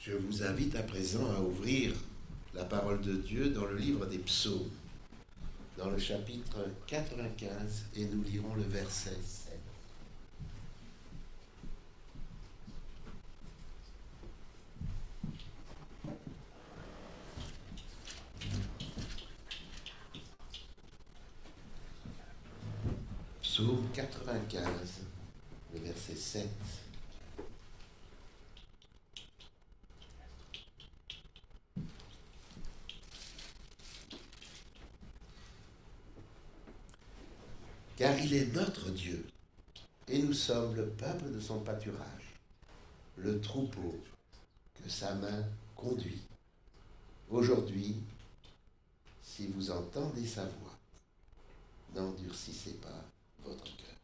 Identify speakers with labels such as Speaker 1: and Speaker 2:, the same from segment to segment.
Speaker 1: Je vous invite à présent à ouvrir la parole de Dieu dans le livre des Psaumes, dans le chapitre 95, et nous lirons le verset 7. Psaume 95, le verset 7. Car il est notre Dieu, et nous sommes le peuple de son pâturage, le troupeau que sa main conduit. Aujourd'hui, si vous entendez sa voix, n'endurcissez pas votre cœur.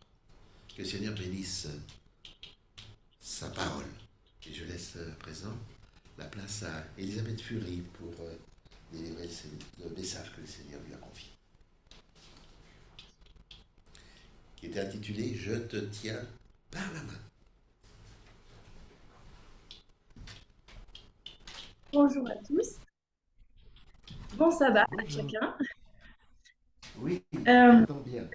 Speaker 1: Que le Seigneur bénisse sa parole. Et je laisse à présent la place à Elisabeth Fury pour délivrer le message que le Seigneur lui a confié, qui était intitulé « Je te tiens par la main ».
Speaker 2: Bonjour à tous, bon sabbat à
Speaker 1: Bonjour.
Speaker 2: chacun.
Speaker 1: Oui,
Speaker 2: Euh,
Speaker 1: j'entends bien.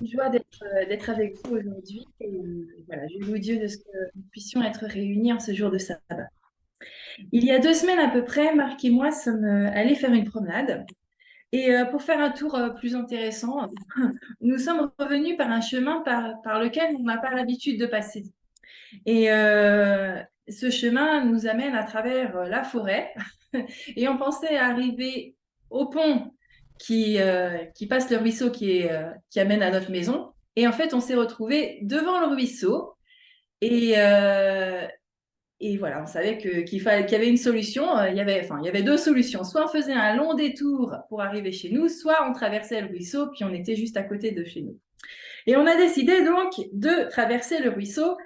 Speaker 2: Joie d'être avec vous aujourd'hui. Et voilà, je loue Dieu de ce que nous puissions être réunis en ce jour de sabbat. Il y a 2 semaines à peu près, Marc et moi sommes allés faire une promenade. Et pour faire un tour plus intéressant, nous sommes revenus par un chemin par lequel on n'a pas l'habitude de passer. Et ce chemin nous amène à travers la forêt. Et on pensait arriver au pont qui passe le ruisseau qui amène à notre maison. Et en fait, on s'est retrouvé devant le ruisseau. Et, euh, et voilà, on savait qu'il y avait une solution. Il y avait deux solutions. Soit on faisait un long détour pour arriver chez nous, soit on traversait le ruisseau, puis on était juste à côté de chez nous. Et on a décidé donc de traverser le ruisseau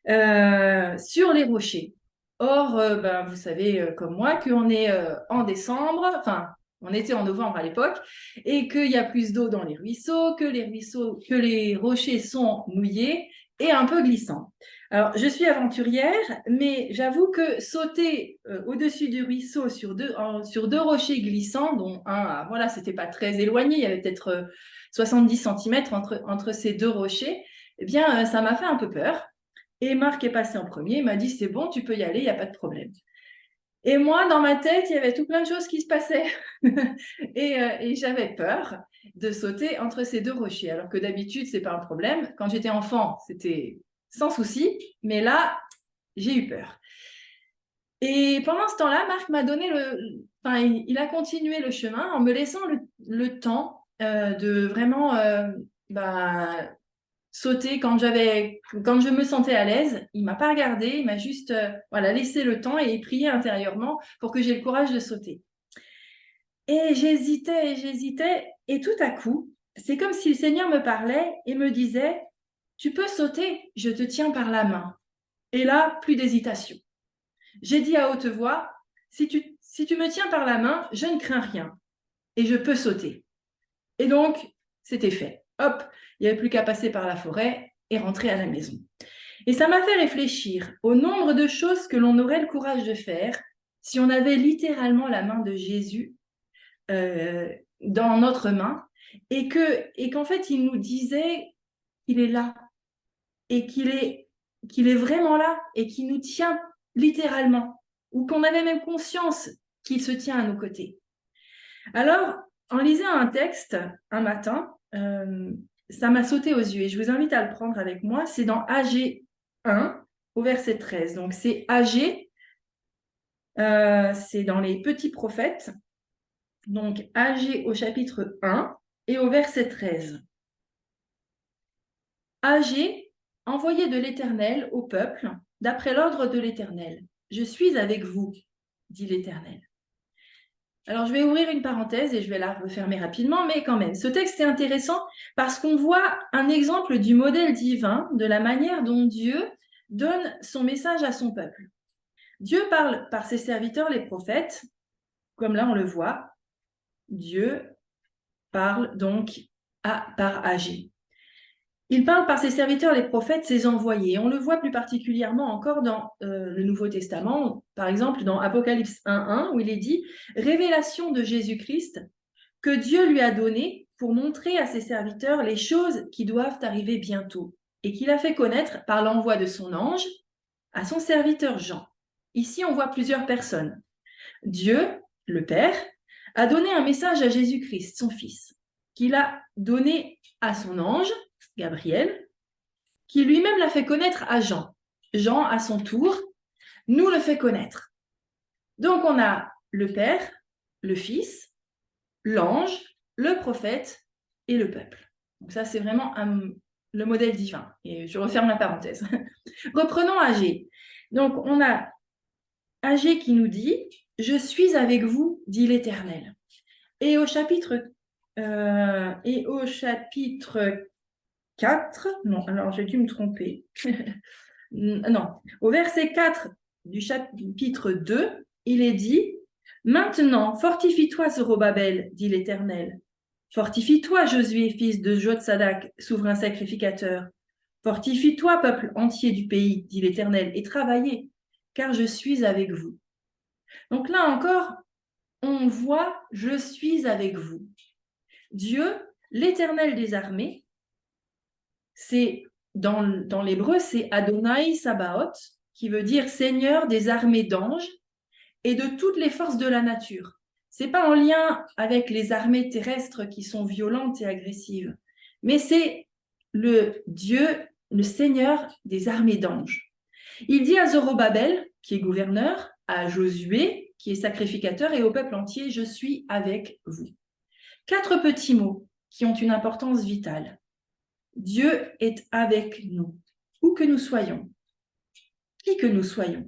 Speaker 2: sur les rochers. Or, ben, vous savez comme moi qu'on est en décembre, enfin, on était en novembre à l'époque, et qu'il y a plus d'eau dans les ruisseaux, que les rochers sont mouillés et un peu glissants. Alors, je suis aventurière, mais j'avoue que sauter au-dessus du ruisseau sur deux rochers glissants, dont un, voilà, c'était pas très éloigné, il y avait peut-être 70 centimètres entre ces deux rochers, eh bien, ça m'a fait un peu peur. Et Marc est passé en premier, il m'a dit c'est bon, tu peux y aller, il n'y a pas de problème. Et moi, dans ma tête, il y avait tout plein de choses qui se passaient. Et j'avais peur de sauter entre ces deux rochers, alors que d'habitude, ce n'est pas un problème. Quand j'étais enfant, c'était sans souci, mais là, j'ai eu peur. Et pendant ce temps-là, Marc m'a donné enfin, il a continué le chemin en me laissant le temps de vraiment bah, sauter quand je me sentais à l'aise. Il m'a pas regardé, il m'a juste voilà, laissé le temps et prié intérieurement pour que j'ai le courage de sauter. Et j'hésitais, et tout à coup, c'est comme si le Seigneur me parlait et me disait, tu peux sauter, je te tiens par la main. Et là, plus d'hésitation. J'ai dit à haute voix, si tu me tiens par la main, je ne crains rien et je peux sauter. Et donc, c'était fait. Hop, il n'y avait plus qu'à passer par la forêt et rentrer à la maison. Et ça m'a fait réfléchir au nombre de choses que l'on aurait le courage de faire si on avait littéralement la main de Jésus euh, dans notre main et qu'en fait, il nous disait qu'il est là et qu'il est vraiment là et qu'il nous tient littéralement ou qu'on avait même conscience qu'il se tient à nos côtés. Alors, en lisant un texte un matin, ça m'a sauté aux yeux et je vous invite à le prendre avec moi. C'est dans AG 1 au verset 13. Donc, c'est AG, c'est dans les petits prophètes. Donc, AG au chapitre 1 et au verset 13. AG, envoyé de l'Éternel au peuple, d'après l'ordre de l'Éternel. Je suis avec vous, dit l'Éternel. Alors, je vais ouvrir une parenthèse et je vais la refermer rapidement, mais quand même, ce texte est intéressant parce qu'on voit un exemple du modèle divin, de la manière dont Dieu donne son message à son peuple. Dieu parle par ses serviteurs, les prophètes, comme là on le voit. Dieu parle donc par Agé. Il parle par ses serviteurs, les prophètes, ses envoyés. On le voit plus particulièrement encore dans le Nouveau Testament, par exemple dans Apocalypse 1.1, où il est dit « Révélation de Jésus-Christ que Dieu lui a donnée pour montrer à ses serviteurs les choses qui doivent arriver bientôt et qu'il a fait connaître par l'envoi de son ange à son serviteur Jean. » Ici, on voit plusieurs personnes. Dieu, le Père, a donné un message à Jésus-Christ, son Fils, qu'il a donné à son ange, Gabriel, qui lui-même l'a fait connaître à Jean. Jean, à son tour, nous le fait connaître. Donc, on a le Père, le Fils, l'ange, le prophète et le peuple. Donc ça, c'est vraiment le modèle divin. Et je referme la parenthèse. Reprenons Agé. Donc, on a Agé qui nous dit « Je suis avec vous, dit l'Éternel ». Et au chapitre 4, non, alors j'ai dû me tromper. Non, au verset 4 du chapitre 2, il est dit « Maintenant, fortifie-toi, Zorobabel, dit l'Éternel. Fortifie-toi, Josué, fils de Jotsadak, souverain sacrificateur. Fortifie-toi, peuple entier du pays, dit l'Éternel, et travaillez, car je suis avec vous. » Donc là encore, on voit « Je suis avec vous ». Dieu, l'Éternel des armées, c'est dans l'hébreu, c'est Adonai Sabaoth, qui veut dire Seigneur des armées d'anges et de toutes les forces de la nature. C'est pas en lien avec les armées terrestres qui sont violentes et agressives, mais c'est le Dieu, le Seigneur des armées d'anges. Il dit à Zorobabel, qui est gouverneur, à Josué, qui est sacrificateur, et au peuple entier, je suis avec vous. 4 petits mots qui ont une importance vitale. Dieu est avec nous, où que nous soyons, qui que nous soyons.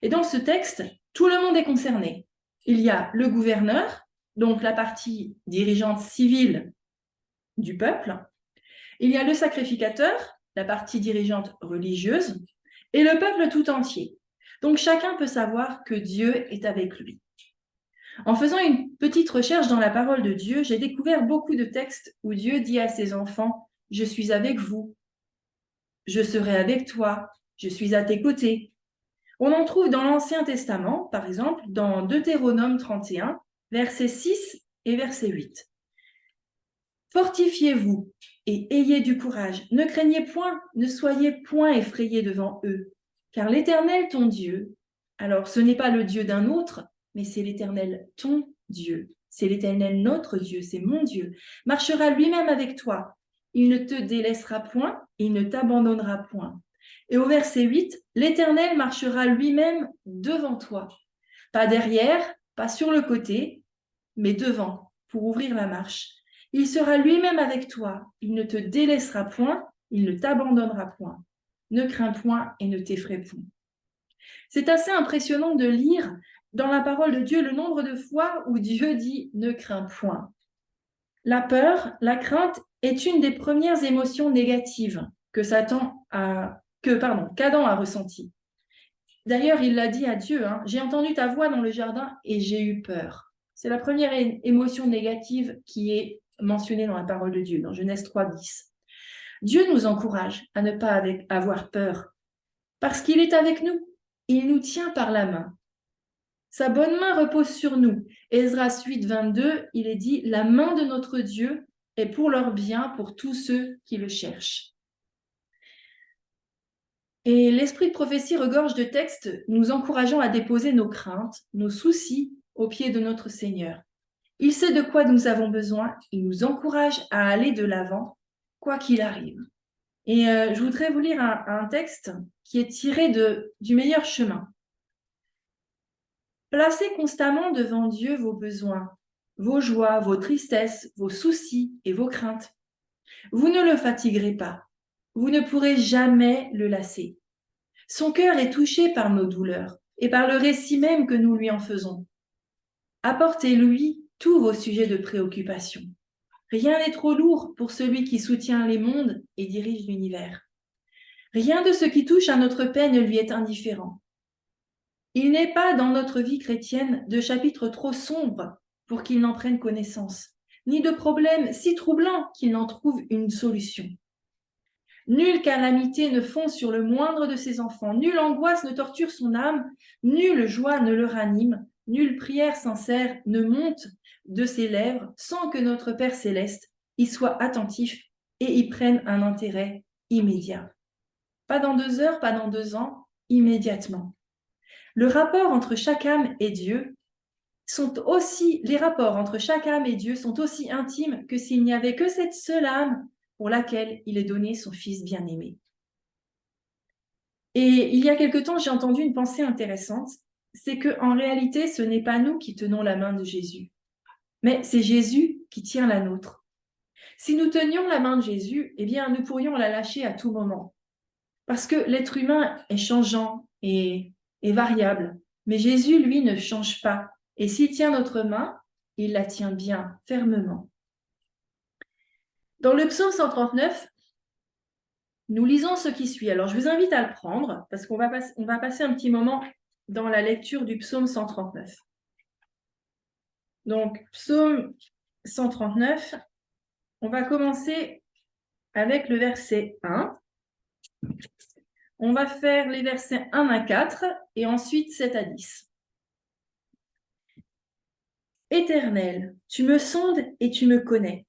Speaker 2: Et dans ce texte, tout le monde est concerné. Il y a le gouverneur, donc la partie dirigeante civile du peuple. Il y a le sacrificateur, la partie dirigeante religieuse, et le peuple tout entier. Donc chacun peut savoir que Dieu est avec lui. En faisant une petite recherche dans la parole de Dieu, j'ai découvert beaucoup de textes où Dieu dit à ses enfants « Je suis avec vous, je serai avec toi, je suis à tes côtés ». On en trouve dans l'Ancien Testament, par exemple, dans Deutéronome 31, versets 6 et verset 8. « Fortifiez-vous et ayez du courage, ne craignez point, ne soyez point effrayés devant eux, car l'Éternel, ton Dieu, alors ce n'est pas le Dieu d'un autre, mais c'est l'Éternel, ton Dieu, c'est l'Éternel, notre Dieu, c'est mon Dieu, marchera lui-même avec toi. Il ne te délaissera point, il ne t'abandonnera point. » Et au verset 8, l'Éternel marchera lui-même devant toi. Pas derrière, pas sur le côté, mais devant, pour ouvrir la marche. Il sera lui-même avec toi. Il ne te délaissera point, il ne t'abandonnera point. Ne crains point et ne t'effraie point. C'est assez impressionnant de lire dans la parole de Dieu le nombre de fois où Dieu dit « ne crains point ». La peur, la crainte est une des premières émotions négatives qu'Adam a ressenties. D'ailleurs, il l'a dit à Dieu, « J'ai entendu ta voix dans le jardin et j'ai eu peur ». C'est la première émotion négative qui est mentionnée dans la parole de Dieu, dans Genèse 3:10. Dieu nous encourage à ne pas avoir peur, parce qu'il est avec nous. Il nous tient par la main. Sa bonne main repose sur nous. Esdras 8:22, il est dit « La main de notre Dieu est pour leur bien, pour tous ceux qui le cherchent ». Et l'esprit de prophétie regorge de textes nous encourageant à déposer nos craintes, nos soucis aux pieds de notre Seigneur. Il sait de quoi nous avons besoin, il nous encourage à aller de l'avant, quoi qu'il arrive. Et je voudrais vous lire un texte qui est tiré du meilleur chemin. Placez constamment devant Dieu vos besoins, vos joies, vos tristesses, vos soucis et vos craintes. Vous ne le fatiguerez pas. Vous ne pourrez jamais le lasser. Son cœur est touché par nos douleurs et par le récit même que nous lui en faisons. Apportez-lui tous vos sujets de préoccupation. Rien n'est trop lourd pour celui qui soutient les mondes et dirige l'univers. Rien de ce qui touche à notre paix ne lui est indifférent. Il n'est pas dans notre vie chrétienne de chapitre trop sombre pour qu'il n'en prenne connaissance, ni de problème si troublant qu'il n'en trouve une solution. Nulle calamité ne fonce sur le moindre de ses enfants, nulle angoisse ne torture son âme, nulle joie ne le ranime, nulle prière sincère ne monte de ses lèvres sans que notre Père céleste y soit attentif et y prenne un intérêt immédiat. Pas dans 2 heures, pas dans 2 ans, immédiatement. Le rapport entre chaque âme et Dieu les rapports entre chaque âme et Dieu sont aussi intimes que s'il n'y avait que cette seule âme pour laquelle il est donné son Fils bien-aimé. Et il y a quelque temps, j'ai entendu une pensée intéressante, c'est qu'en réalité, ce n'est pas nous qui tenons la main de Jésus, mais c'est Jésus qui tient la nôtre. Si nous tenions la main de Jésus, eh bien, nous pourrions la lâcher à tout moment. Parce que l'être humain est changeant et variable. Mais Jésus, lui, ne change pas. Et s'il tient notre main, il la tient bien, fermement. Dans le psaume 139, nous lisons ce qui suit. Alors, je vous invite à le prendre parce qu'on va passer un petit moment dans la lecture du psaume 139. Donc, psaume 139, on va commencer avec le verset 1. On va faire les versets 1 à 4 et ensuite 7 à 10. Éternel, tu me sondes et tu me connais.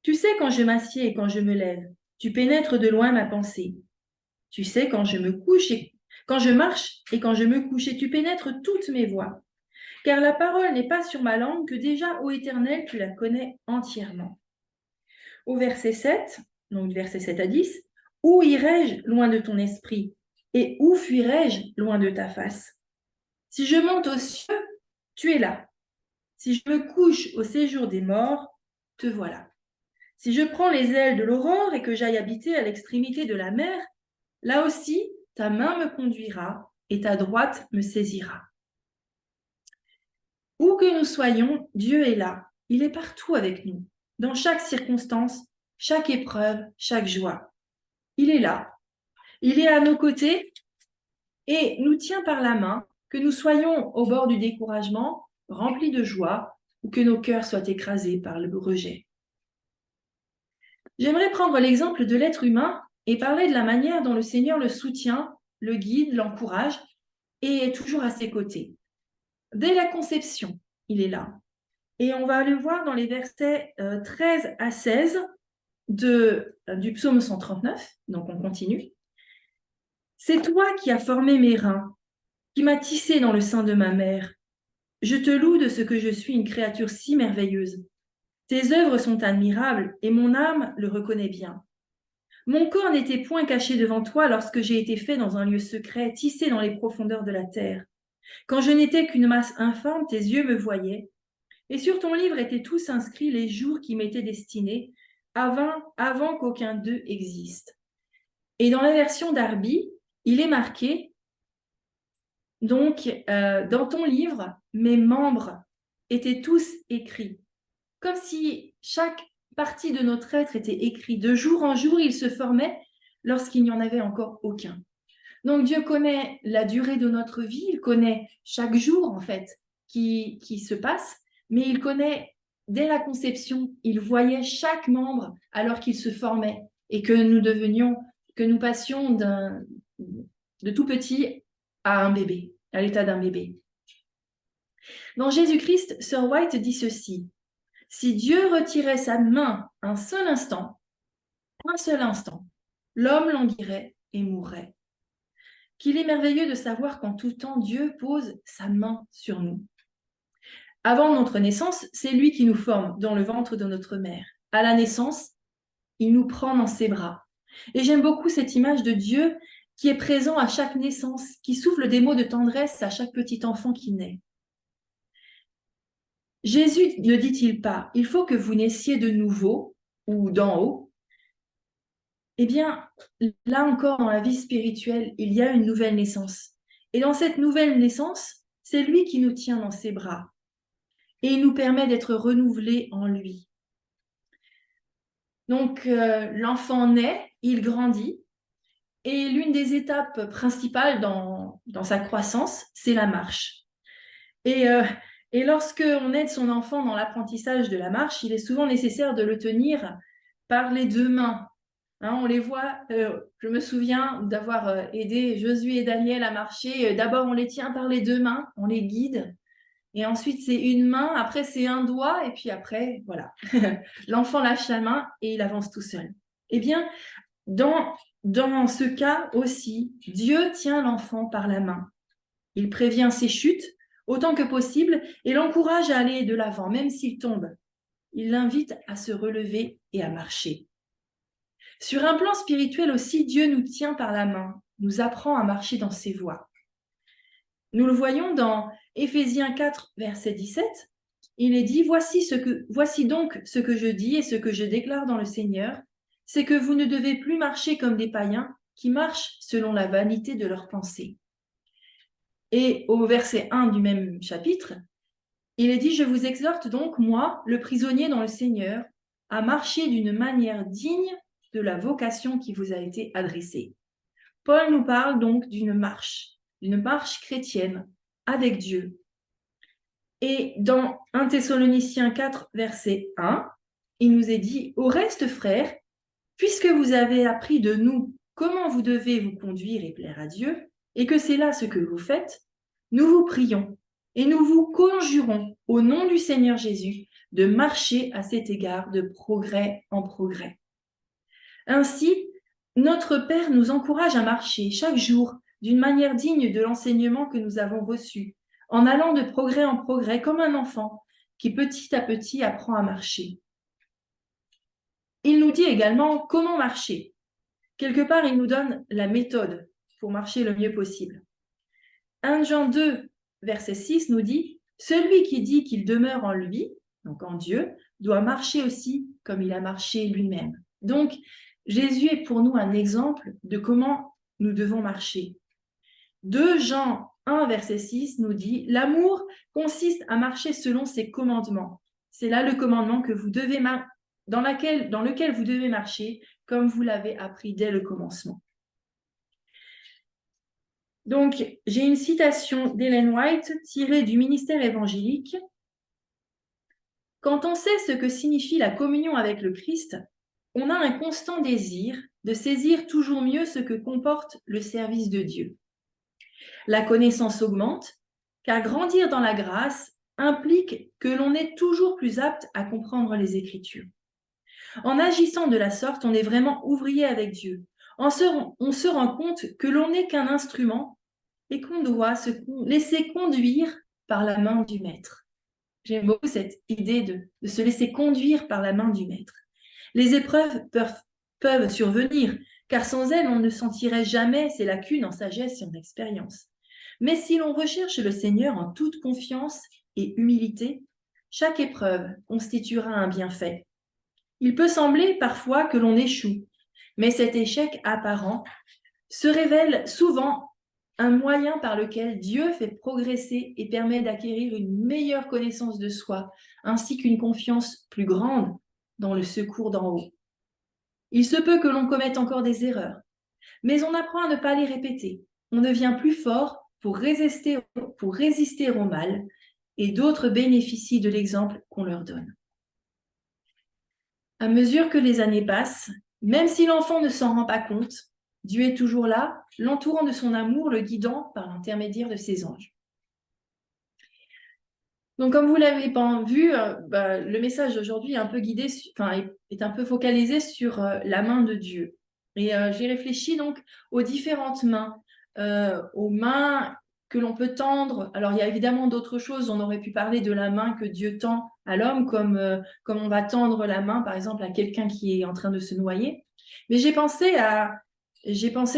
Speaker 2: Tu sais quand je m'assieds et quand je me lève. Tu pénètres de loin ma pensée. Tu sais quand je me couche et quand je marche et quand je me couche et tu pénètres toutes mes voies. Car la parole n'est pas sur ma langue que déjà, ô Éternel, tu la connais entièrement. Au verset 7, donc verset 7 à 10, où irai-je loin de ton esprit et où fuirai-je loin de ta face? Si je monte aux cieux, tu es là. Si je me couche au séjour des morts, te voilà. Si je prends les ailes de l'aurore et que j'aille habiter à l'extrémité de la mer, là aussi, ta main me conduira et ta droite me saisira. Où que nous soyons, Dieu est là. Il est partout avec nous, dans chaque circonstance, chaque épreuve, chaque joie. Il est là. Il est à nos côtés et nous tient par la main, que nous soyons au bord du découragement, remplis de joie, ou que nos cœurs soient écrasés par le rejet. J'aimerais prendre l'exemple de l'être humain et parler de la manière dont le Seigneur le soutient, le guide, l'encourage et est toujours à ses côtés. Dès la conception, il est là. Et on va le voir dans les versets 13 à 16 du psaume 139. Donc on continue. C'est toi qui as formé mes reins, qui m'as tissé dans le sein de ma mère. Je te loue de ce que je suis une créature si merveilleuse. Tes œuvres sont admirables et mon âme le reconnaît bien. Mon corps n'était point caché devant toi lorsque j'ai été fait dans un lieu secret, tissé dans les profondeurs de la terre. Quand je n'étais qu'une masse infâme, tes yeux me voyaient. Et sur ton livre étaient tous inscrits les jours qui m'étaient destinés, avant qu'aucun d'eux existe. Et dans la version Darby, il est marqué, donc, dans ton livre, mes membres étaient tous écrits. Comme si chaque partie de notre être était écrite. De jour en jour, il se formait lorsqu'il n'y en avait encore aucun. Donc Dieu connaît la durée de notre vie, il connaît chaque jour en fait qui se passe, mais il connaît dès la conception, il voyait chaque membre alors qu'il se formait et que nous passions de tout petit à un bébé, à l'état d'un bébé. Dans Jésus-Christ, Sir White dit ceci: si Dieu retirait sa main un seul instant, l'homme languirait et mourrait. Qu'il est merveilleux de savoir qu'en tout temps, Dieu pose sa main sur nous. Avant notre naissance, c'est lui qui nous forme dans le ventre de notre mère. À la naissance, il nous prend dans ses bras. Et j'aime beaucoup cette image de Dieu qui est présent à chaque naissance, qui souffle des mots de tendresse à chaque petit enfant qui naît. Jésus ne dit-il pas, il faut que vous naissiez de nouveau ou d'en haut? Eh bien, là encore, dans la vie spirituelle, il y a une nouvelle naissance. Et dans cette nouvelle naissance, c'est lui qui nous tient dans ses bras. Et il nous permet d'être renouvelés en lui. Donc, l'enfant naît, il grandit. Et l'une des étapes principales dans sa croissance, c'est la marche. Et lorsque on aide son enfant dans l'apprentissage de la marche, il est souvent nécessaire de le tenir par les 2 mains. Hein, on les voit, je me souviens d'avoir aidé Josué et Daniel à marcher. D'abord, on les tient par les 2 mains, on les guide. Et ensuite, c'est une main, après, c'est un doigt. Et puis après, voilà, l'enfant lâche la main et il avance tout seul. Eh bien, dans ce cas aussi, Dieu tient l'enfant par la main. Il prévient ses chutes autant que possible et l'encourage à aller de l'avant, même s'il tombe. Il l'invite à se relever et à marcher. Sur un plan spirituel aussi, Dieu nous tient par la main, nous apprend à marcher dans ses voies. Nous le voyons dans Éphésiens 4, verset 17. Il est dit, voici donc ce que je dis et ce que je déclare dans le Seigneur, c'est que vous ne devez plus marcher comme des païens qui marchent selon la vanité de leurs pensées. Et au verset 1 du même chapitre, il est dit, je vous exhorte donc, moi, le prisonnier dans le Seigneur, à marcher d'une manière digne de la vocation qui vous a été adressée. Paul nous parle donc d'une marche chrétienne avec Dieu. Et dans 1 Thessaloniciens 4, verset 1, il nous est dit, au reste, frères, puisque vous avez appris de nous comment vous devez vous conduire et plaire à Dieu, et que c'est là ce que vous faites, nous vous prions et nous vous conjurons au nom du Seigneur Jésus de marcher à cet égard de progrès en progrès. Ainsi, notre Père nous encourage à marcher chaque jour d'une manière digne de l'enseignement que nous avons reçu, en allant de progrès en progrès comme un enfant qui petit à petit apprend à marcher. Il nous dit également comment marcher. Quelque part, il nous donne la méthode pour marcher le mieux possible. 1 Jean 2, verset 6 nous dit « Celui qui dit qu'il demeure en lui, donc en Dieu, doit marcher aussi comme il a marché lui-même. » Donc, Jésus est pour nous un exemple de comment nous devons marcher. 2 Jean 1, verset 6 nous dit « L'amour consiste à marcher selon ses commandements. » C'est là le commandement que vous devez dans lequel vous devez marcher comme vous l'avez appris dès le commencement. Donc, j'ai une citation d'Ellen White tirée du ministère évangélique. Quand on sait ce que signifie la communion avec le Christ, on a un constant désir de saisir toujours mieux ce que comporte le service de Dieu. La connaissance augmente, car grandir dans la grâce implique que l'on est toujours plus apte à comprendre les Écritures. En agissant de la sorte, on est vraiment ouvrier avec Dieu. On se rend compte que l'on n'est qu'un instrument et qu'on doit se laisser conduire par la main du Maître. J'aime beaucoup cette idée de se laisser conduire par la main du Maître. Les épreuves peuvent survenir, car sans elles, on ne sentirait jamais ses lacunes en sagesse et en expérience. Mais si l'on recherche le Seigneur en toute confiance et humilité, chaque épreuve constituera un bienfait. Il peut sembler parfois que l'on échoue, mais cet échec apparent se révèle souvent un moyen par lequel Dieu fait progresser et permet d'acquérir une meilleure connaissance de soi, ainsi qu'une confiance plus grande dans le secours d'en haut. Il se peut que l'on commette encore des erreurs, mais on apprend à ne pas les répéter. On devient plus fort pour résister au mal, et d'autres bénéficient de l'exemple qu'on leur donne. À mesure que les années passent, même si l'enfant ne s'en rend pas compte, Dieu est toujours là, l'entourant de son amour, le guidant par l'intermédiaire de ses anges. Donc, comme vous l'avez vu, le message d'aujourd'hui est un peu est un peu focalisé sur la main de Dieu. Et j'ai réfléchi donc aux différentes mains, aux mains que l'on peut tendre. Alors, il y a évidemment d'autres choses. On aurait pu parler de la main que Dieu tend à l'homme, comme on va tendre la main, par exemple, à quelqu'un qui est en train de se noyer. Mais j'ai pensé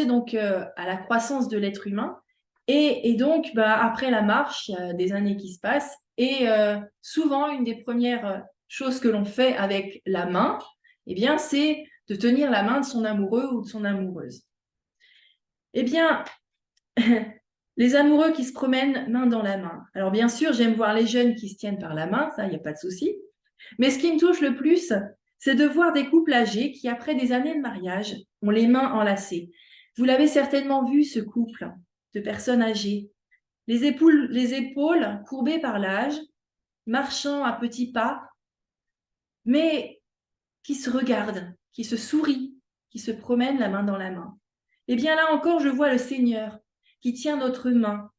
Speaker 2: donc à la croissance de l'être humain. Et donc, après la marche, il y a des années qui se passent. Et souvent, une des premières choses que l'on fait avec la main, eh bien, c'est de tenir la main de son amoureux ou de son amoureuse. Eh bien, les amoureux qui se promènent main dans la main. Alors, bien sûr, j'aime voir les jeunes qui se tiennent par la main, ça, il n'y a pas de souci. Mais ce qui me touche le plus, c'est de voir des couples âgés qui, après des années de mariage, ont les mains enlacées. Vous l'avez certainement vu, ce couple de personnes âgées. Les épaules courbées par l'âge, marchant à petits pas, mais qui se regardent, qui se sourient, qui se promènent la main dans la main. Eh bien là encore, je vois le Seigneur qui tient notre main,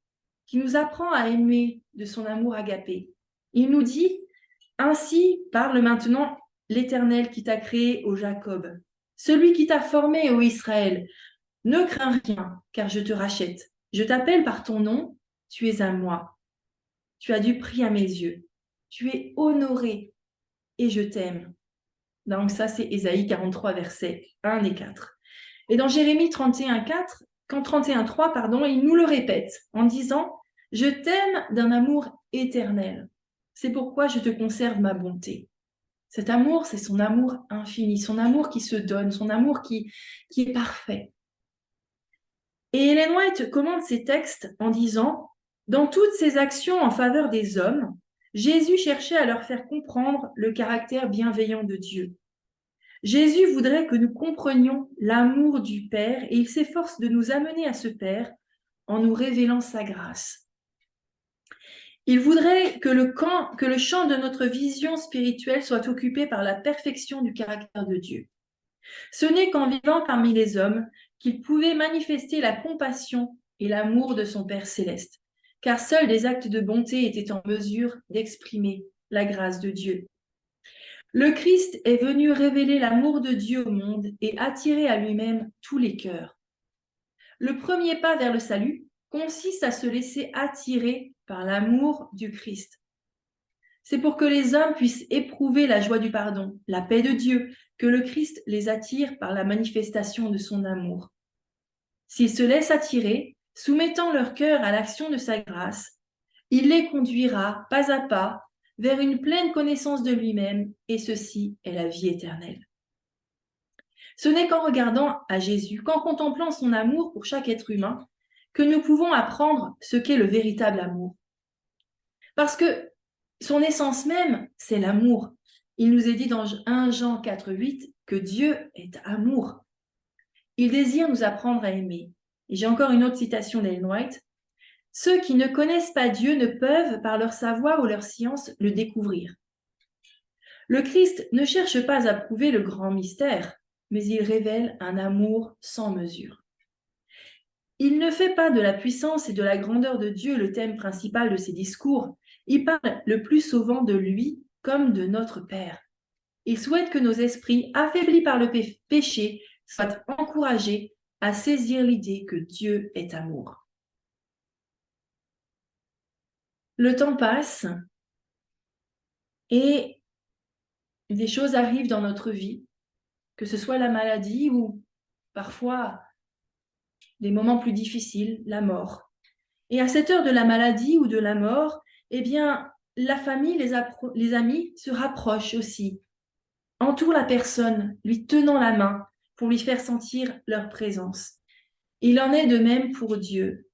Speaker 2: qui nous apprend à aimer de son amour agapé. Il nous dit, ainsi parle maintenant l'Éternel qui t'a créé, ô Jacob, celui qui t'a formé, ô Israël. Ne crains rien, car je te rachète. Je t'appelle par ton nom, tu es à moi. Tu as du prix à mes yeux. Tu es honoré et je t'aime. Donc ça, c'est Ésaïe 43, versets 1 et 4. Et dans Jérémie 31, 4, quand 31, 3, pardon, il nous le répète en disant « Je t'aime d'un amour éternel. C'est pourquoi je te conserve ma bonté. » Cet amour, c'est son amour infini, son amour qui se donne, son amour qui est parfait. Et Ellen White commente ces textes en disant « Dans toutes ses actions en faveur des hommes, Jésus cherchait à leur faire comprendre le caractère bienveillant de Dieu. Jésus voudrait que nous comprenions l'amour du Père et il s'efforce de nous amener à ce Père en nous révélant sa grâce. Il voudrait que le champ de notre vision spirituelle soit occupé par la perfection du caractère de Dieu. Ce n'est qu'en vivant parmi les hommes qu'il pouvait manifester la compassion et l'amour de son Père céleste, car seuls des actes de bonté étaient en mesure d'exprimer la grâce de Dieu. Le Christ est venu révéler l'amour de Dieu au monde et attirer à lui-même tous les cœurs. Le premier pas vers le salut consiste à se laisser attirer par l'amour du Christ. C'est pour que les hommes puissent éprouver la joie du pardon, la paix de Dieu, que le Christ les attire par la manifestation de son amour. S'ils se laissent attirer, soumettant leur cœur à l'action de sa grâce, il les conduira pas à pas vers une pleine connaissance de lui-même, et ceci est la vie éternelle. Ce n'est qu'en regardant à Jésus, qu'en contemplant son amour pour chaque être humain, que nous pouvons apprendre ce qu'est le véritable amour. Parce que son essence même, c'est l'amour. Il nous est dit dans 1 Jean 4, 8 que Dieu est amour. Il désire nous apprendre à aimer. Et j'ai encore une autre citation d'Ellen White. Ceux qui ne connaissent pas Dieu ne peuvent, par leur savoir ou leur science, le découvrir. Le Christ ne cherche pas à prouver le grand mystère, mais il révèle un amour sans mesure. Il ne fait pas de la puissance et de la grandeur de Dieu le thème principal de ses discours. Il parle le plus souvent de lui comme de notre Père. Il souhaite que nos esprits, affaiblis par le péché, soient encouragés à saisir l'idée que Dieu est amour. Le temps passe et des choses arrivent dans notre vie, que ce soit la maladie ou parfois des moments plus difficiles, la mort. Et à cette heure de la maladie ou de la mort, eh bien, la famille, les amis se rapprochent aussi, entourent la personne, lui tenant la main pour lui faire sentir leur présence. Il en est de même pour Dieu.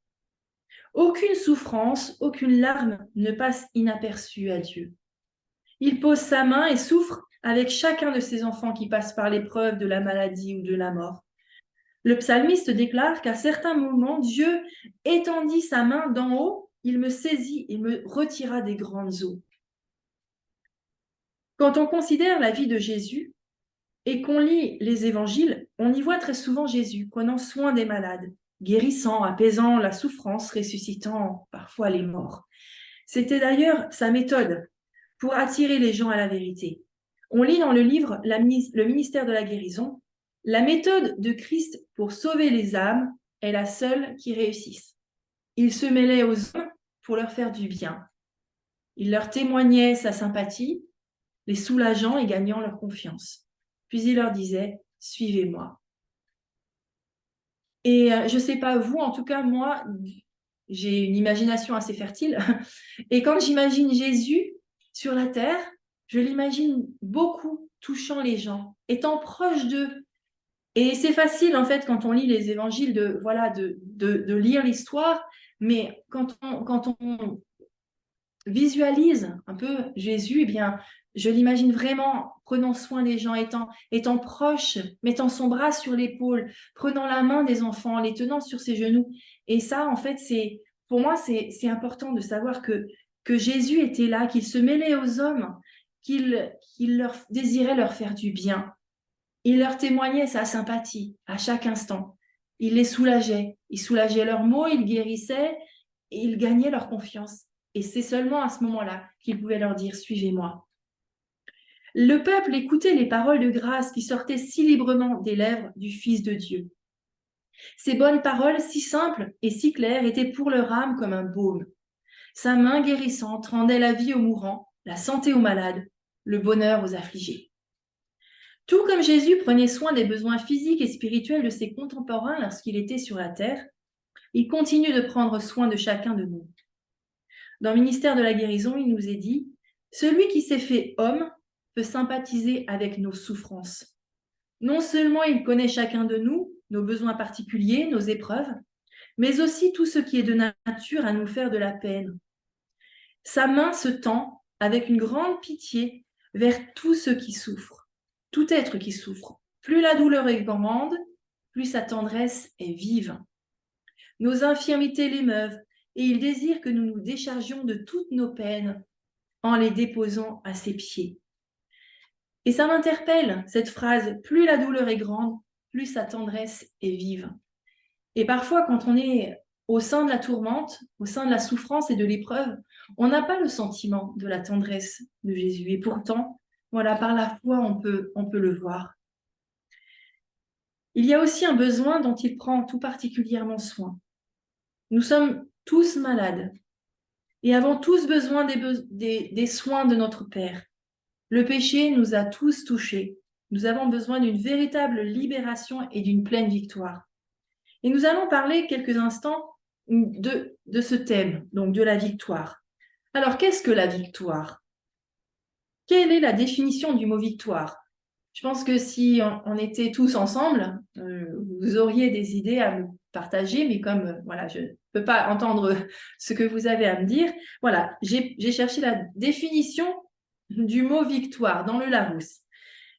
Speaker 2: Aucune souffrance, aucune larme ne passe inaperçue à Dieu. Il pose sa main et souffre avec chacun de ses enfants qui passent par l'épreuve de la maladie ou de la mort. Le psalmiste déclare qu'à certains moments, Dieu étendit sa main d'en haut, il me saisit et me retira des grandes eaux. Quand on considère la vie de Jésus et qu'on lit les évangiles, on y voit très souvent Jésus prenant soin des malades, guérissant, apaisant la souffrance, ressuscitant parfois les morts. C'était d'ailleurs sa méthode pour attirer les gens à la vérité. On lit dans le livre Le ministère de la guérison, la méthode de Christ pour sauver les âmes est la seule qui réussisse. Il se mêlait aux hommes pour leur faire du bien. Il leur témoignait sa sympathie, les soulageant et gagnant leur confiance. Puis il leur disait « Suivez-moi ». Et je ne sais pas vous, en tout cas moi, j'ai une imagination assez fertile. Et quand j'imagine Jésus sur la terre, je l'imagine beaucoup touchant les gens, étant proche d'eux. Et c'est facile, en fait, quand on lit les évangiles, de lire l'histoire, mais quand on visualise un peu Jésus, eh bien, je l'imagine vraiment prenant soin des gens, étant proche, mettant son bras sur l'épaule, prenant la main des enfants, les tenant sur ses genoux. Et ça, en fait, pour moi, c'est important de savoir que Jésus était là, qu'il se mêlait aux hommes, qu'il désirait leur faire du bien. Il leur témoignait sa sympathie à chaque instant. Il les soulageait, il soulageait leurs maux, il guérissait et il gagnait leur confiance. Et c'est seulement à ce moment-là qu'il pouvait leur dire « Suivez-moi ». Le peuple écoutait les paroles de grâce qui sortaient si librement des lèvres du Fils de Dieu. Ces bonnes paroles, si simples et si claires, étaient pour leur âme comme un baume. Sa main guérissante rendait la vie aux mourants, la santé aux malades, le bonheur aux affligés. Tout comme Jésus prenait soin des besoins physiques et spirituels de ses contemporains lorsqu'il était sur la terre, il continue de prendre soin de chacun de nous. Dans le ministère de la guérison, il nous est dit « Celui qui s'est fait homme peut sympathiser avec nos souffrances. Non seulement il connaît chacun de nous, nos besoins particuliers, nos épreuves, mais aussi tout ce qui est de nature à nous faire de la peine. Sa main se tend avec une grande pitié vers tous ceux qui souffrent, tout être qui souffre. Plus la douleur est grande, plus sa tendresse est vive. Nos infirmités l'émeuvent et il désire que nous nous déchargions de toutes nos peines en les déposant à ses pieds. Et ça m'interpelle, cette phrase, plus la douleur est grande, plus sa tendresse est vive. Et parfois, quand on est au sein de la tourmente, au sein de la souffrance et de l'épreuve, on n'a pas le sentiment de la tendresse de Jésus. Et pourtant, voilà, par la foi, on peut le voir. Il y a aussi un besoin dont il prend tout particulièrement soin. Nous sommes tous malades et avons tous besoin des soins de notre Père. Le péché nous a tous touchés. Nous avons besoin d'une véritable libération et d'une pleine victoire. Et nous allons parler quelques instants de ce thème, donc de la victoire. Alors, qu'est-ce que la victoire? Quelle est la définition du mot victoire? Je pense que si on était tous ensemble, vous auriez des idées à me partager, mais comme voilà, je ne peux pas entendre ce que vous avez à me dire, voilà, j'ai cherché la définition du mot victoire dans le Larousse.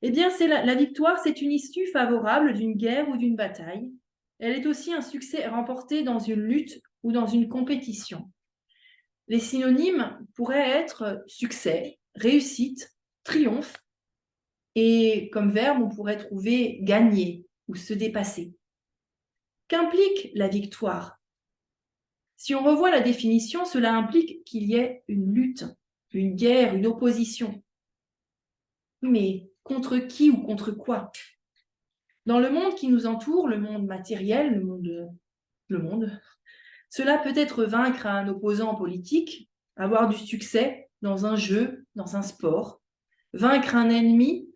Speaker 2: Eh bien, la victoire, c'est une issue favorable d'une guerre ou d'une bataille. Elle est aussi un succès remporté dans une lutte ou dans une compétition. Les synonymes pourraient être succès, réussite, triomphe, et comme verbe, on pourrait trouver gagner ou se dépasser. Qu'implique la victoire? Si on revoit la définition, cela implique qu'il y ait une lutte, une guerre, une opposition. Mais contre qui ou contre quoi? Dans le monde qui nous entoure, le monde matériel, le monde, cela peut être vaincre un opposant politique, avoir du succès dans un jeu, dans un sport, vaincre un ennemi.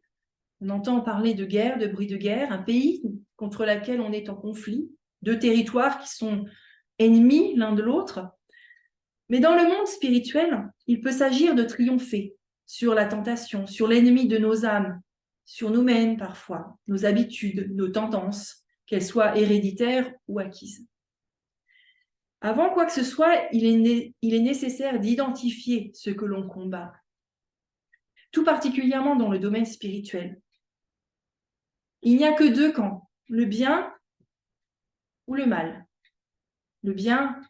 Speaker 2: On entend parler de guerre, de bruit de guerre, un pays contre lequel on est en conflit, deux territoires qui sont ennemis l'un de l'autre. Mais dans le monde spirituel, il peut s'agir de triompher sur la tentation, sur l'ennemi de nos âmes, sur nous-mêmes parfois, nos habitudes, nos tendances, qu'elles soient héréditaires ou acquises. Avant quoi que ce soit, il est nécessaire d'identifier ce que l'on combat, tout particulièrement dans le domaine spirituel. Il n'y a que deux camps, le bien ou le mal. Le bien,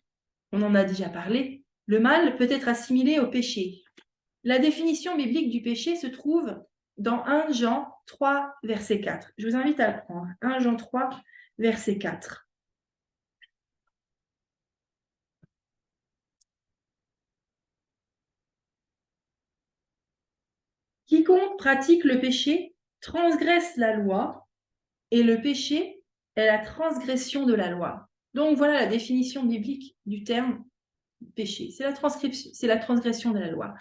Speaker 2: on en a déjà parlé, le mal peut être assimilé au péché. La définition biblique du péché se trouve dans 1 Jean 3, verset 4. Je vous invite à le prendre. 1 Jean 3, verset 4. Quiconque pratique le péché transgresse la loi, et le péché est la transgression de la loi. Donc voilà la définition biblique du terme péché. C'est la transgression de la loi.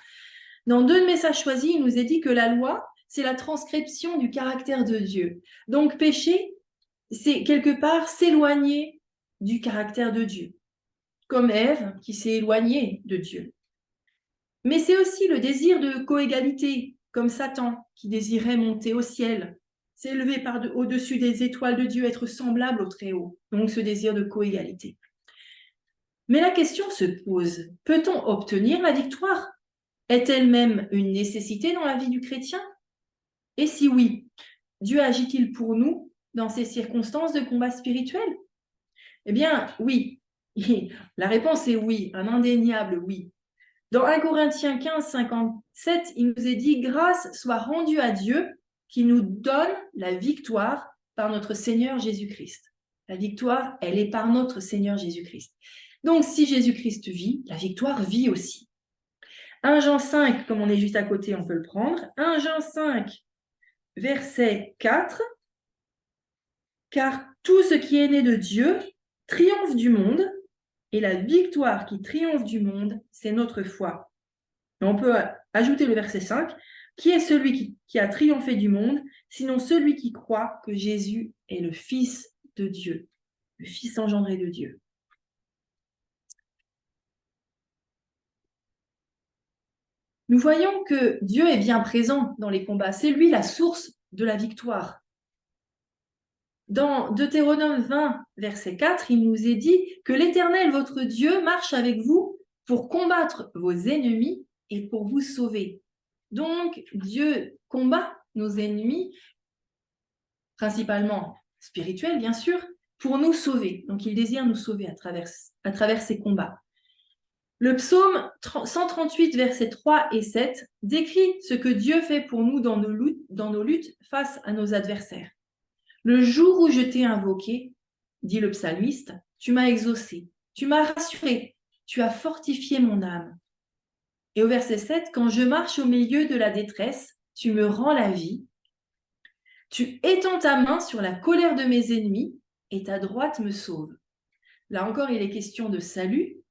Speaker 2: Dans 2 messages choisis, il nous est dit que la loi, c'est la transcription du caractère de Dieu. Donc péché, c'est quelque part s'éloigner du caractère de Dieu, comme Ève qui s'est éloignée de Dieu. Mais c'est aussi le désir de coégalité, comme Satan qui désirait monter au ciel, s'élever au-dessus des étoiles de Dieu, être semblable au Très-Haut, donc ce désir de coégalité. Mais la question se pose, peut-on obtenir la victoire? Est-elle même une nécessité dans la vie du chrétien? Et si oui, Dieu agit-il pour nous dans ces circonstances de combat spirituel? Eh bien, oui. La réponse est oui, un indéniable oui. Dans 1 Corinthiens 15, 57, il nous est dit « Grâce soit rendue à Dieu qui nous donne la victoire par notre Seigneur Jésus-Christ. La victoire, elle est par notre Seigneur Jésus-Christ. Donc, si Jésus-Christ vit, la victoire vit aussi. 1 Jean 5, comme on est juste à côté, on peut le prendre. 1 Jean 5, verset 4. Car tout ce qui est né de Dieu triomphe du monde, et la victoire qui triomphe du monde, c'est notre foi. Et on peut ajouter le verset 5. Qui est celui qui a triomphé du monde, sinon celui qui croit que Jésus est le Fils de Dieu, le Fils engendré de Dieu. Nous voyons que Dieu est bien présent dans les combats. C'est lui la source de la victoire. Dans Deutéronome 20, verset 4, il nous est dit que l'Éternel, votre Dieu, marche avec vous pour combattre vos ennemis et pour vous sauver. Donc, Dieu combat nos ennemis, principalement spirituels, bien sûr, pour nous sauver. Donc, il désire nous sauver à travers ces combats. Le psaume 138, versets 3 et 7, décrit ce que Dieu fait pour nous dans nos luttes face à nos adversaires. Le jour où je t'ai invoqué, dit le psalmiste, tu m'as exaucé, tu m'as rassuré, tu as fortifié mon âme. Et au verset 7, quand je marche au milieu de la détresse, tu me rends la vie. Tu étends ta main sur la colère de mes ennemis et ta droite me sauve. Là encore, il est question de salut.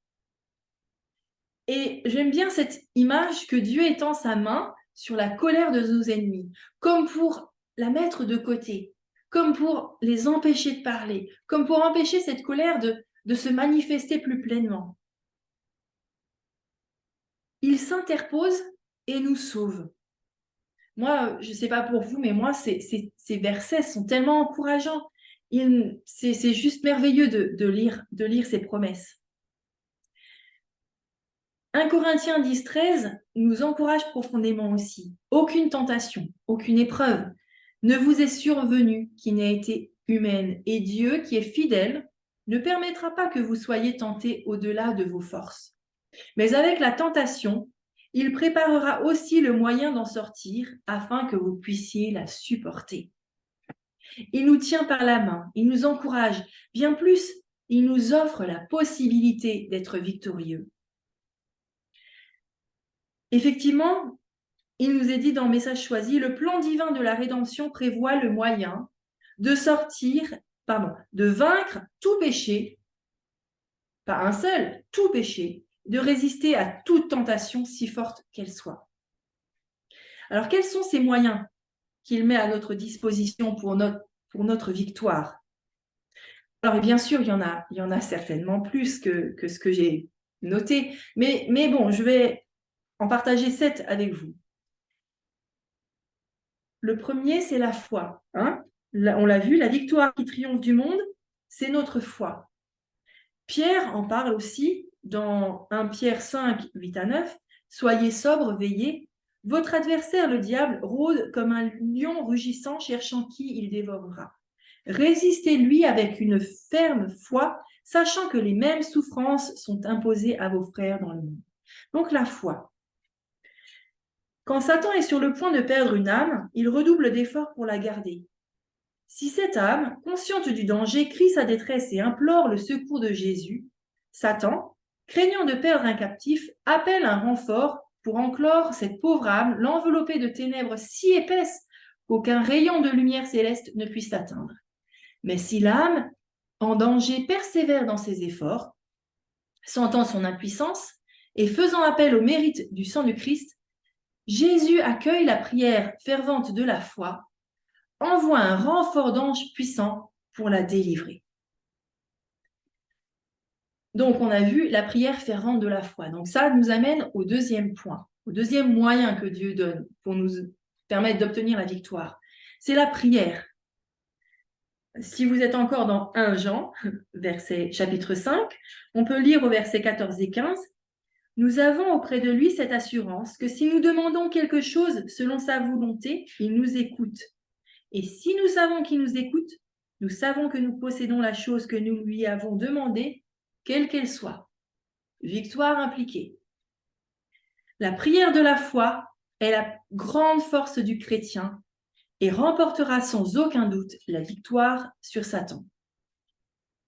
Speaker 2: Et j'aime bien cette image que Dieu étend sa main sur la colère de nos ennemis, comme pour la mettre de côté, comme pour les empêcher de parler, comme pour empêcher cette colère de se manifester plus pleinement. Il s'interpose et nous sauve. Moi, je ne sais pas pour vous, mais moi, ces versets sont tellement encourageants. C'est juste merveilleux de lire ces promesses. 1 Corinthiens 10, 13 nous encourage profondément aussi. Aucune tentation, aucune épreuve ne vous est survenue qui n'ait été humaine, et Dieu, qui est fidèle, ne permettra pas que vous soyez tentés au-delà de vos forces. Mais avec la tentation, il préparera aussi le moyen d'en sortir afin que vous puissiez la supporter. Il nous tient par la main, il nous encourage, bien plus, il nous offre la possibilité d'être victorieux. Effectivement, il nous est dit dans Message choisi, le plan divin de la rédemption prévoit le moyen de de vaincre tout péché, pas un seul, tout péché, de résister à toute tentation si forte qu'elle soit. Alors, quels sont ces moyens qu'il met à notre disposition pour notre victoire? Alors, bien sûr, il y en a certainement plus que ce que j'ai noté, mais bon, je vais en partager 7 avec vous. Le premier, c'est la foi. Hein? On l'a vu, la victoire qui triomphe du monde, c'est notre foi. Pierre en parle aussi dans 1 Pierre 5, 8 à 9. Soyez sobres, veillez. Votre adversaire, le diable, rôde comme un lion rugissant, cherchant qui il dévorera. Résistez-lui avec une ferme foi, sachant que les mêmes souffrances sont imposées à vos frères dans le monde. Donc la foi. Quand Satan est sur le point de perdre une âme, il redouble d'efforts pour la garder. Si cette âme, consciente du danger, crie sa détresse et implore le secours de Jésus, Satan, craignant de perdre un captif, appelle un renfort pour enclore cette pauvre âme, l'envelopper de ténèbres si épaisses qu'aucun rayon de lumière céleste ne puisse l'atteindre. Mais si l'âme, en danger, persévère dans ses efforts, sentant son impuissance et faisant appel au mérite du sang du Christ, Jésus accueille la prière fervente de la foi, envoie un renfort d'anges puissants pour la délivrer. Donc, on a vu la prière fervente de la foi. Donc, ça nous amène au deuxième point, au deuxième moyen que Dieu donne pour nous permettre d'obtenir la victoire. C'est la prière. Si vous êtes encore dans 1 Jean, chapitre 5, on peut lire au verset 14 et 15. Nous avons auprès de lui cette assurance que si nous demandons quelque chose selon sa volonté, il nous écoute. Et si nous savons qu'il nous écoute, nous savons que nous possédons la chose que nous lui avons demandée, quelle qu'elle soit. Victoire impliquée. La prière de la foi est la grande force du chrétien et remportera sans aucun doute la victoire sur Satan.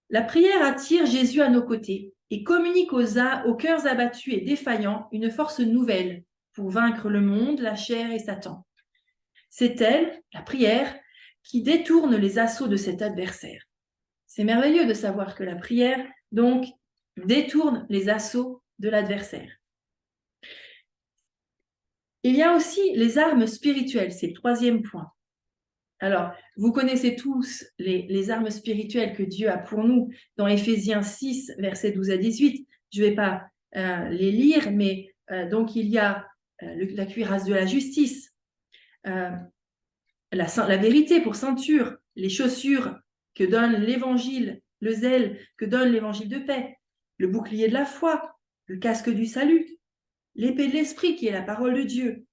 Speaker 2: La prière attire Jésus à nos côtés et communique aux cœurs abattus et défaillants une force nouvelle pour vaincre le monde, la chair et Satan. C'est elle, la prière, qui détourne les assauts de cet adversaire. C'est merveilleux de savoir que la prière, donc, détourne les assauts de l'adversaire. Il y a aussi les armes spirituelles, c'est le troisième point. Alors, vous connaissez tous les armes spirituelles que Dieu a pour nous dans Éphésiens 6, versets 12 à 18. Je ne vais pas les lire, mais donc il y a la cuirasse de la justice, la vérité pour ceinture, les chaussures que donne l'Évangile, le zèle que donne l'Évangile de paix, le bouclier de la foi, le casque du salut, l'épée de l'esprit qui est la parole de Dieu.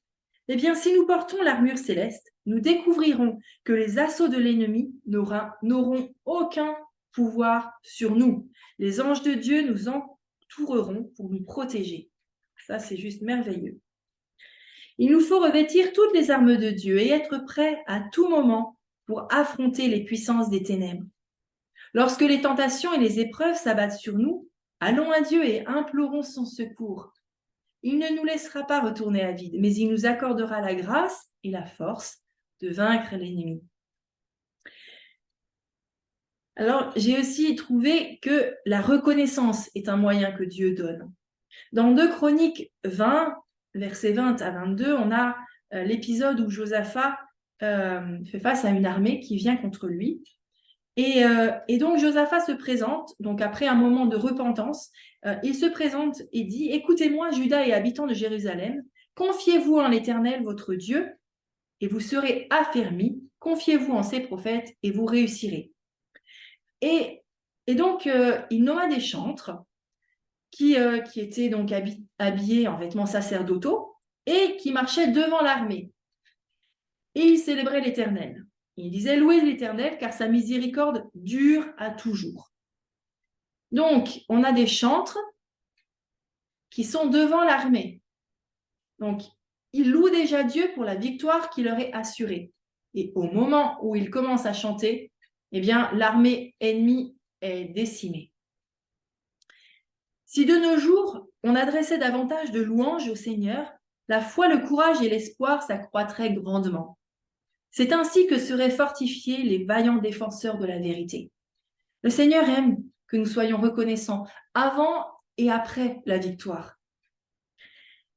Speaker 2: Eh bien, si nous portons l'armure céleste, nous découvrirons que les assauts de l'ennemi n'auront aucun pouvoir sur nous. Les anges de Dieu nous entoureront pour nous protéger. Ça, c'est juste merveilleux. Il nous faut revêtir toutes les armes de Dieu et être prêts à tout moment pour affronter les puissances des ténèbres. Lorsque les tentations et les épreuves s'abattent sur nous, allons à Dieu et implorons son secours. Il ne nous laissera pas retourner à vide, mais il nous accordera la grâce et la force de vaincre l'ennemi. Alors, j'ai aussi trouvé que la reconnaissance est un moyen que Dieu donne. Dans 2 Chroniques 20, versets 20 à 22, on a l'épisode où Josaphat fait face à une armée qui vient contre lui. Et donc Josaphat se présente, donc après un moment de repentance, il se présente et dit « Écoutez-moi, Juda et habitants de Jérusalem, confiez-vous en l'Éternel, votre Dieu, et vous serez affermis. Confiez-vous en ses prophètes, et vous réussirez. » Et donc, il nomma des chantres qui étaient donc habillés en vêtements sacerdotaux et qui marchaient devant l'armée. Et ils célébraient l'Éternel. Il disait « Louez l'Éternel, car sa miséricorde dure à toujours. » Donc, on a des chantres qui sont devant l'armée. Donc, ils louent déjà Dieu pour la victoire qui leur est assurée. Et au moment où ils commencent à chanter, eh bien, l'armée ennemie est décimée. Si de nos jours, on adressait davantage de louanges au Seigneur, la foi, le courage et l'espoir s'accroîtraient grandement. C'est ainsi que seraient fortifiés les vaillants défenseurs de la vérité. Le Seigneur aime que nous soyons reconnaissants avant et après la victoire.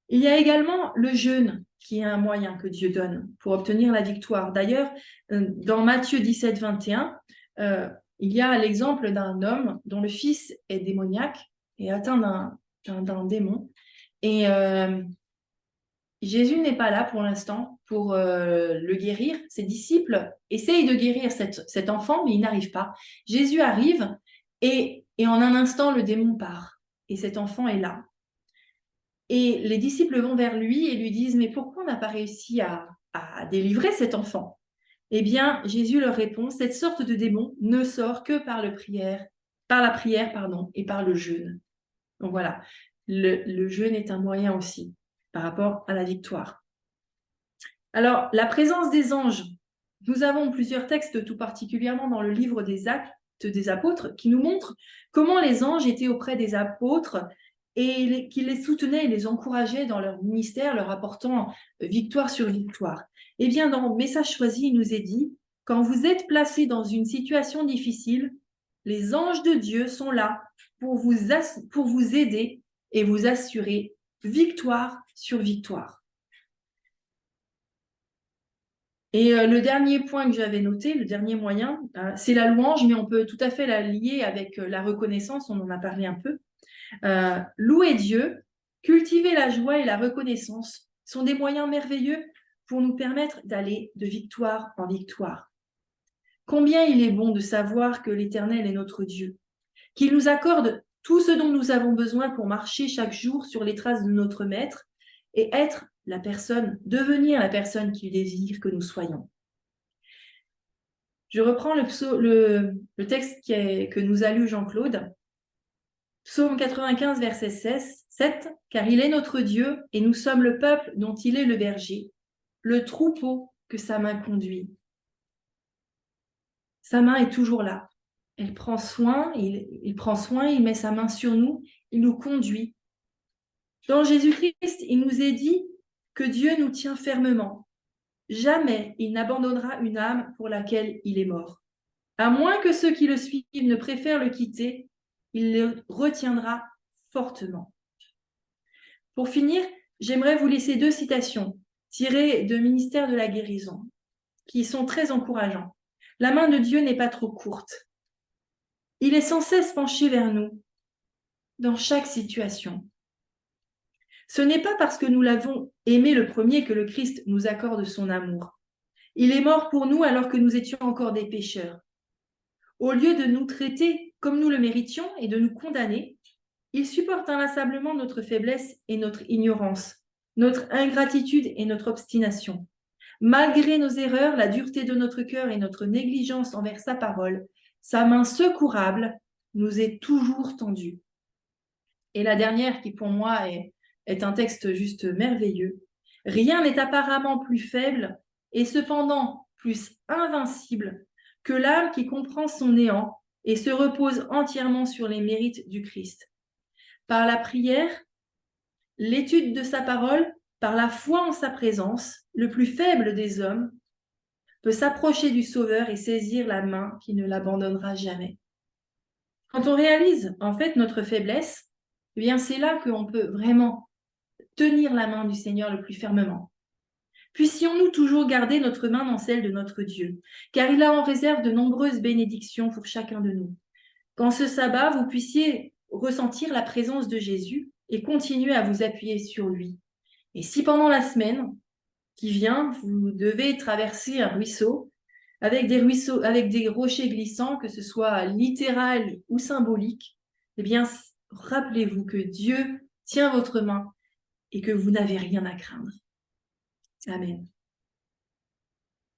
Speaker 2: Il y a également le jeûne, qui est un moyen que Dieu donne pour obtenir la victoire. D'ailleurs, dans Matthieu 17, 21, il y a l'exemple d'un homme dont le fils est démoniaque et atteint d'un démon. Et Jésus n'est pas là pour l'instant pour le guérir. Ses disciples essayent de guérir cet enfant, mais ils n'arrivent pas. Jésus arrive et en un instant, le démon part. Et cet enfant est là. Et les disciples vont vers lui et lui disent « Mais pourquoi on n'a pas réussi à délivrer cet enfant ?» Eh bien, Jésus leur répond « Cette sorte de démon ne sort que par la prière, et par le jeûne. » Donc voilà, le jeûne est un moyen aussi par rapport à la victoire. Alors, la présence des anges. Nous avons plusieurs textes, tout particulièrement dans le livre des Actes des Apôtres, qui nous montrent comment les anges étaient auprès des apôtres et qui les soutenaient et les encourageaient dans leur ministère, leur apportant victoire sur victoire. Eh bien, dans Message choisi, il nous est dit « Quand vous êtes placés dans une situation difficile, les anges de Dieu sont là pour vous aider et vous assurer victoire sur victoire. » Et le dernier point que j'avais noté, le dernier moyen, c'est la louange, mais on peut tout à fait la lier avec la reconnaissance, on en a parlé un peu. Louer Dieu, cultiver la joie et la reconnaissance sont des moyens merveilleux pour nous permettre d'aller de victoire en victoire. Combien il est bon de savoir que l'Éternel est notre Dieu, qu'il nous accorde tout ce dont nous avons besoin pour marcher chaque jour sur les traces de notre Maître et devenir la personne qu'il désire que nous soyons. Je reprends le texte que nous a lu Jean-Claude. Psaume 95, verset 7, « Car il est notre Dieu, et nous sommes le peuple dont il est le berger, le troupeau que sa main conduit. Sa main est toujours là. Elle prend soin, il prend soin, il met sa main sur nous, il nous conduit. Dans Jésus-Christ, il nous est dit que Dieu nous tient fermement. Jamais il n'abandonnera une âme pour laquelle il est mort. À moins que ceux qui le suivent ne préfèrent le quitter, il le retiendra fortement. Pour finir, j'aimerais vous laisser 2 citations tirées de Ministère de la Guérison, qui sont très encourageantes. La main de Dieu n'est pas trop courte. Il est sans cesse penché vers nous, dans chaque situation. Ce n'est pas parce que nous l'avons aimé le premier que le Christ nous accorde son amour. Il est mort pour nous alors que nous étions encore des pécheurs. Au lieu de nous traiter comme nous le méritions et de nous condamner, il supporte inlassablement notre faiblesse et notre ignorance, notre ingratitude et notre obstination. Malgré nos erreurs, la dureté de notre cœur et notre négligence envers sa parole, sa main secourable nous est toujours tendue. Et la dernière, qui pour moi est un texte juste merveilleux. Rien n'est apparemment plus faible et cependant plus invincible que l'âme qui comprend son néant et se repose entièrement sur les mérites du Christ. Par la prière, l'étude de sa parole, par la foi en sa présence, le plus faible des hommes peut s'approcher du Sauveur et saisir la main qui ne l'abandonnera jamais. Quand on réalise en fait notre faiblesse, eh bien c'est là qu'on peut vraiment tenir la main du Seigneur le plus fermement. Puissions-nous toujours garder notre main dans celle de notre Dieu, car il a en réserve de nombreuses bénédictions pour chacun de nous. Qu'en ce sabbat, vous puissiez ressentir la présence de Jésus et continuer à vous appuyer sur lui. Et si pendant la semaine qui vient, vous devez traverser un ruisseau, avec des rochers glissants, que ce soit littéral ou symbolique, eh bien, rappelez-vous que Dieu tient votre main et que vous n'avez rien à craindre. Amen.